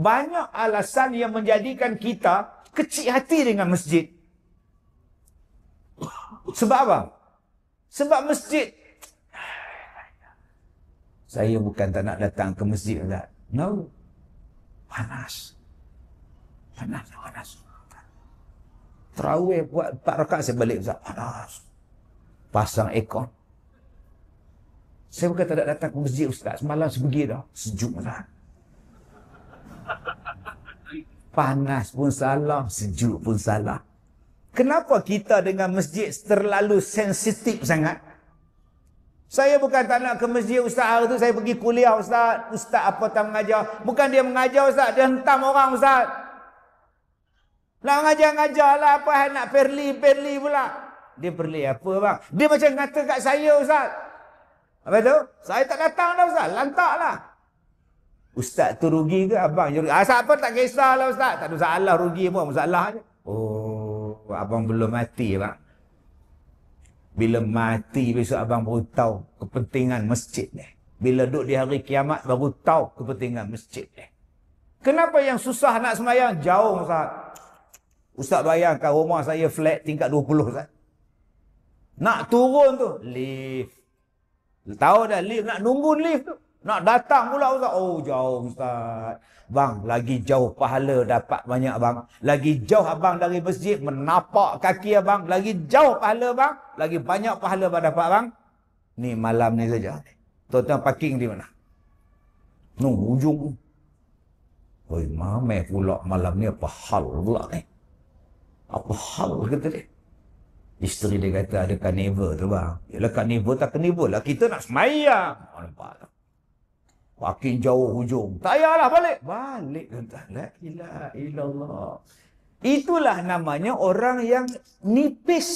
Banyak alasan yang menjadikan kita kecil hati dengan masjid. Sebab apa? Sebab masjid. Saya bukan tak nak datang ke masjid, Ustaz. No. Panas. Panas. Tarawih buat 4 rakaat saya balik, Ustaz. Panas. Pasang aircon. Saya bukan tak nak datang ke masjid, Ustaz. Semalam saya pergi dah. Sejuk, Ustaz. Panas pun salah, sejuk pun salah. Kenapa kita dengan masjid terlalu sensitif sangat? Saya bukan tak nak ke masjid, Ustaz. Hari tu saya pergi kuliah, Ustaz. Ustaz apa tak mengajar? Bukan dia mengajar, Ustaz. Dia hentam orang, Ustaz. Nak ngajar lah. Apa nak perli pula? Dia perli apa, bang? Dia macam kata kat saya, Ustaz. Apa tu? Saya tak datang dah, Ustaz. Lantak lah. Ustaz tu rugi ke abang? Siapa tak kisahlah, Ustaz. Tak ada masalah rugi pun. Masalah je. Oh, abang belum mati, bang. Bila mati besok abang baru tahu kepentingan masjid ni. Bila duduk di hari kiamat baru tahu kepentingan masjid ni. Kenapa yang susah nak sembahyang? Jauh, Ustaz. Ustaz bayangkan rumah saya flat tingkat 20, Ustaz. Nak turun tu, lift. Tahu dah lift, nak nunggu lift tu. Nak datang pula, Ustaz. Oh, jauh, Ustaz. Bang, lagi jauh pahala dapat banyak, bang. Lagi jauh abang dari masjid, menapak kaki abang. Lagi jauh pahala, bang. Lagi banyak pahala abang dapat, bang. Ni malam ni saja. Tuan-tuan parking di mana? Ujung. Oi, mamai pula malam ni apa hal pula ni? Apa hal kata dia? Isteri dia kata ada carnival tu, bang. Yalah carnival tak carnival lah. Kita nak semayang. Nampak tak? Makin jauh hujung. Tak payahlah balik. Balik, tuan-tuan. La ilaha illallah. Itulah namanya orang yang nipis.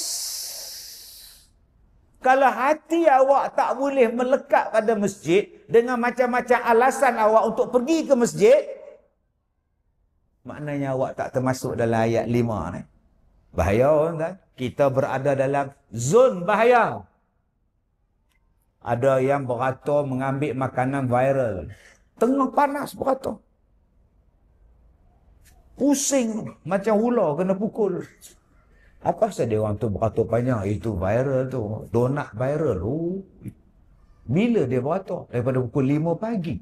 Kalau hati awak tak boleh melekat pada masjid dengan macam-macam alasan awak untuk pergi ke masjid, maknanya awak tak termasuk dalam ayat 5 ni. Bahaya, tuan-tuan. Kita berada dalam zon bahaya. Ada yang beratur mengambil makanan viral. Tengah panas beratur. Pusing macam ular kena pukul. Apa sahaja orang tu beratur panjang? Itu viral tu. Donat viral. Bila dia beratur? Daripada pukul 5 pagi.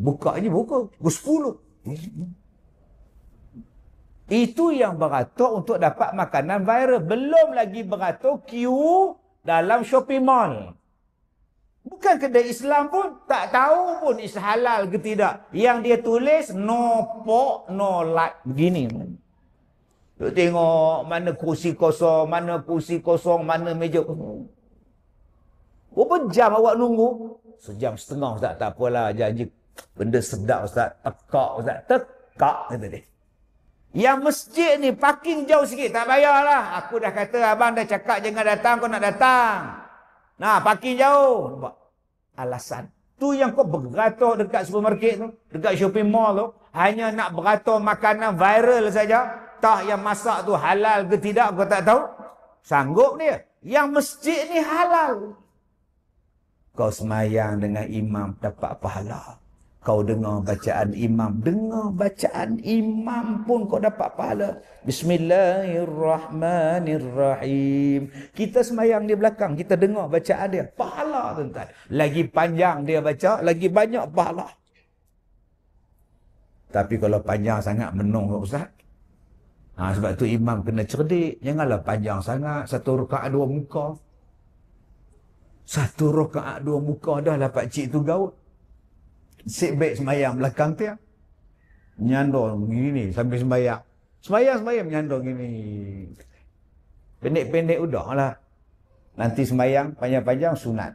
Bukanya pukul 10. Itu yang beratur untuk dapat makanan viral. Belum lagi beratur queue dalam shopping mall. Bukan kedai Islam pun tak tahu pun is halal ke tidak. Yang dia tulis no pork, no lard. Begini. Duk tengok mana kursi kosong, mana meja kosong. Berapa jam awak nunggu? Sejam setengah, Ustaz. Tak apalah, janji benda sedap, Ustaz. Tekak, Ustaz. Tekak, kata dia. Yang masjid ni parking jauh sikit. Tak payahlah. Aku dah kata abang dah cakap jangan datang, kau nak datang. Nah, parking jauh. Nampak? Alasan. Tu yang kau beratur dekat supermarket tu, dekat shopping mall tu, hanya nak beratur makanan viral saja. Tak yang masak tu halal ke tidak, kau tak tahu. Sanggup dia. Yang masjid ni halal. Kau semayang dengan imam dapat pahala. Kau dengar bacaan imam pun kau dapat pahala. Bismillahirrahmanirrahim. Kita semayang di belakang, kita dengar bacaan dia. Pahala, tuan-tuan. Lagi panjang dia baca, lagi banyak pahala. Tapi kalau panjang sangat menung, Ustaz. Sebab tu imam kena cerdik. Janganlah panjang sangat. 1 rakaat 2 muka. 1 rakaat 2 muka dah lah pakcik tu gaut. Sit back semayang belakang dia. Menyandung gini sambil sembayang. Sembayang menyandung gini. Pendek-pendek udahlah. Nanti sembayang panjang-panjang sunat.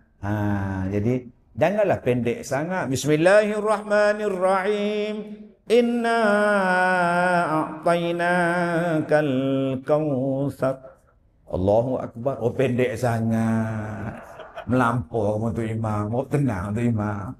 Jadi janganlah pendek sangat. Bismillahirrahmanirrahim. Inna a'tainakal kautsar. Allahu akbar. Oh, pendek sangat. Melampau untuk imam. Oh, tenang untuk imam.